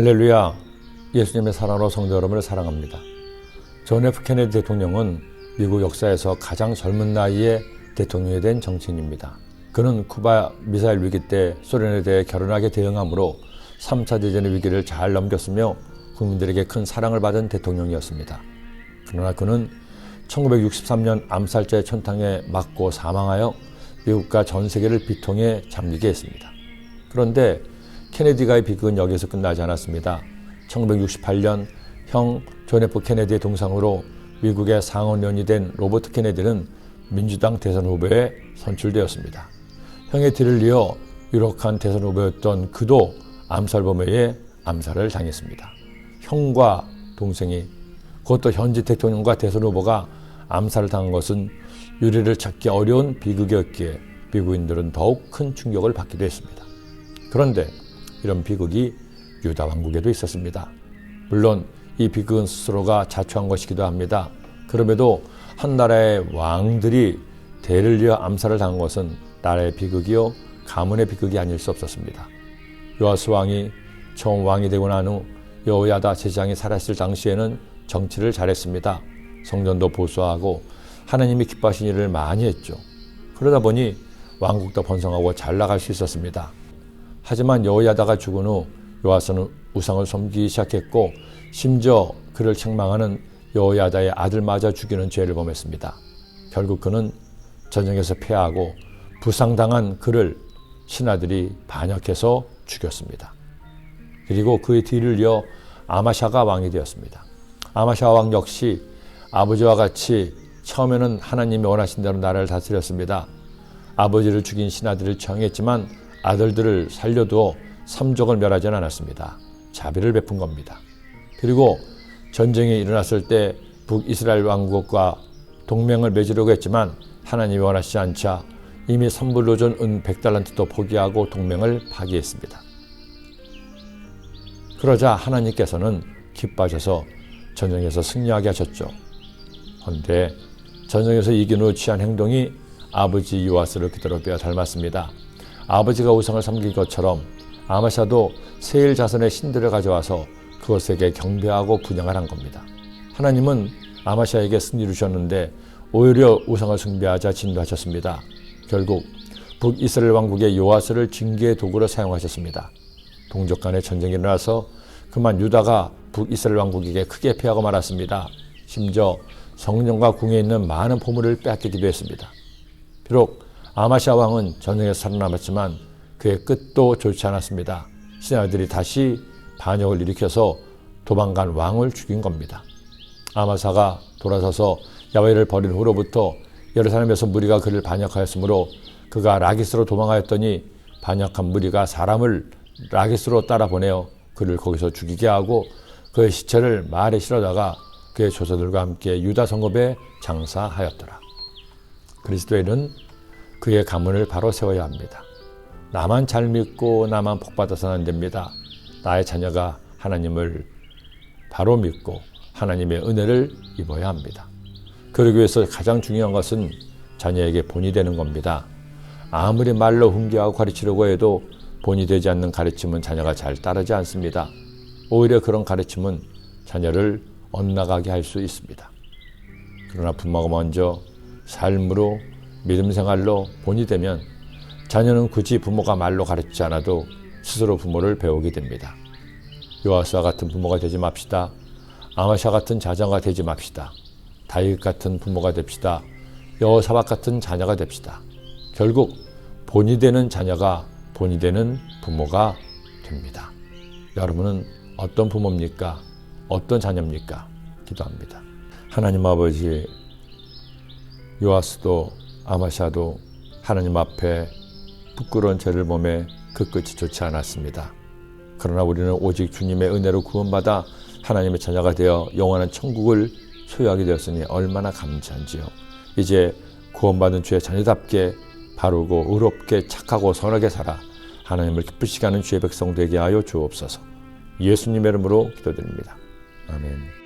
할렐루야, 예수님의 사랑으로 성도 여러분을 사랑합니다. 존 F 케네디 대통령은 미국 역사에서 가장 젊은 나이에 대통령이 된 정치인입니다. 그는 쿠바 미사일 위기 때 소련에 대해 결연하게 대응함으로 3차 대전의 위기를 잘 넘겼으며 국민들에게 큰 사랑을 받은 대통령이었습니다. 그러나 그는 1963년 암살자의 천탕에 맞고 사망하여 미국과 전 세계를 비통에 잠기게 했습니다. 그런데 케네디가의 비극은 여기서 끝나지 않았습니다. 1968년 형 존 F 케네디의 동상으로 미국의 상원의원이 된 로버트 케네디는 민주당 대선 후보에 선출되었습니다. 형의 뒤를 이어 유력한 대선 후보였던 그도 암살범에 의해 암살을 당했습니다. 형과 동생이, 그것도 현직 대통령과 대선 후보가 암살을 당한 것은 유례를 찾기 어려운 비극이었기에 미국인들은 더욱 큰 충격을 받기도 했습니다. 그런데 이런 비극이 유다 왕국에도 있었습니다. 물론 이 비극은 스스로가 자초한 것이기도 합니다. 그럼에도 한 나라의 왕들이 대를 이어 암살을 당한 것은 나라의 비극이요 가문의 비극이 아닐 수 없었습니다. 요아스 왕이 처음 왕이 되고 난 후 여호야다 제사장이 살았을 당시에는 정치를 잘했습니다. 성전도 보수하고 하나님이 기뻐하신 일을 많이 했죠. 그러다 보니 왕국도 번성하고 잘 나갈 수 있었습니다. 하지만 여호야다가 죽은 후 요아스는 우상을 섬기기 시작했고 심지어 그를 책망하는 여호야다의 아들마저 죽이는 죄를 범했습니다. 결국 그는 전쟁에서 패하고 부상당한 그를 신하들이 반역해서 죽였습니다. 그리고 그의 뒤를 이어 아마샤가 왕이 되었습니다. 아마샤 왕 역시 아버지와 같이 처음에는 하나님이 원하신 대로 나라를 다스렸습니다. 아버지를 죽인 신하들을 처형했지만 아들들을 살려두어 삼족을 멸하지는 않았습니다. 자비를 베푼 겁니다. 그리고 전쟁이 일어났을 때 북이스라엘 왕국과 동맹을 맺으려고 했지만 하나님이 원하시지 않자 이미 선불로 준 은 100달란트도 포기하고 동맹을 파기했습니다. 그러자 하나님께서는 기뻐하셔서 전쟁에서 승리하게 하셨죠. 그런데 전쟁에서 이긴 후 취한 행동이 아버지 요아스를 그대로 빼어 닮았습니다. 아버지가 우상을 섬긴 것처럼 아마샤도 세일 자손의 신들을 가져와서 그것에게 경배하고 분향을 한 겁니다. 하나님은 아마샤에게 승리를 주셨는데 오히려 우상을 숭배하자 진노하셨습니다. 결국 북이스라엘 왕국의 요아스를 징계의 도구로 사용하셨습니다. 동족 간의 전쟁이 일어나서 그만 유다가 북이스라엘 왕국에게 크게 패하고 말았습니다. 심지어 성전과 궁에 있는 많은 보물을 빼앗기기도 했습니다. 비록 아마샤 왕은 전쟁에서 살아남았지만 그의 끝도 좋지 않았습니다. 신하들이 다시 반역을 일으켜서 도망간 왕을 죽인 겁니다. 아마사가 돌아서서 야훼를 버린 후로부터 예루살렘에서 무리가 그를 반역하였으므로 그가 라기스로 도망하였더니 반역한 무리가 사람을 라기스로 따라 보내어 그를 거기서 죽이게 하고 그의 시체를 말에 실어다가 그의 조서들과 함께 유다 성읍에 장사하였더라. 그리스도인은 그의 가문을 바로 세워야 합니다. 나만 잘 믿고 나만 복받아서는 안 됩니다. 나의 자녀가 하나님을 바로 믿고 하나님의 은혜를 입어야 합니다. 그러기 위해서 가장 중요한 것은 자녀에게 본이 되는 겁니다. 아무리 말로 훈계하고 가르치려고 해도 본이 되지 않는 가르침은 자녀가 잘 따르지 않습니다. 오히려 그런 가르침은 자녀를 엇나가게 할 수 있습니다. 그러나 부모가 먼저 삶으로 믿음 생활로 본이 되면 자녀는 굳이 부모가 말로 가르치지 않아도 스스로 부모를 배우게 됩니다. 요아스와 같은 부모가 되지 맙시다. 아마샤 같은 자녀가 되지 맙시다. 다윗 같은 부모가 됩시다. 여호사밧 같은 자녀가 됩시다. 결국 본이 되는 자녀가 본이 되는 부모가 됩니다. 여러분은 어떤 부모입니까? 어떤 자녀입니까? 기도합니다. 하나님 아버지, 요아스도 아마샤도 하나님 앞에 부끄러운 죄를 범해 그 끝이 좋지 않았습니다. 그러나 우리는 오직 주님의 은혜로 구원받아 하나님의 자녀가 되어 영원한 천국을 소유하게 되었으니 얼마나 감사한지요. 이제 구원받은 주의 자녀답게 바르고 의롭게 착하고 선하게 살아 하나님을 기쁘시게 하는 주의 백성 되게 하여 주옵소서. 예수님의 이름으로 기도드립니다. 아멘.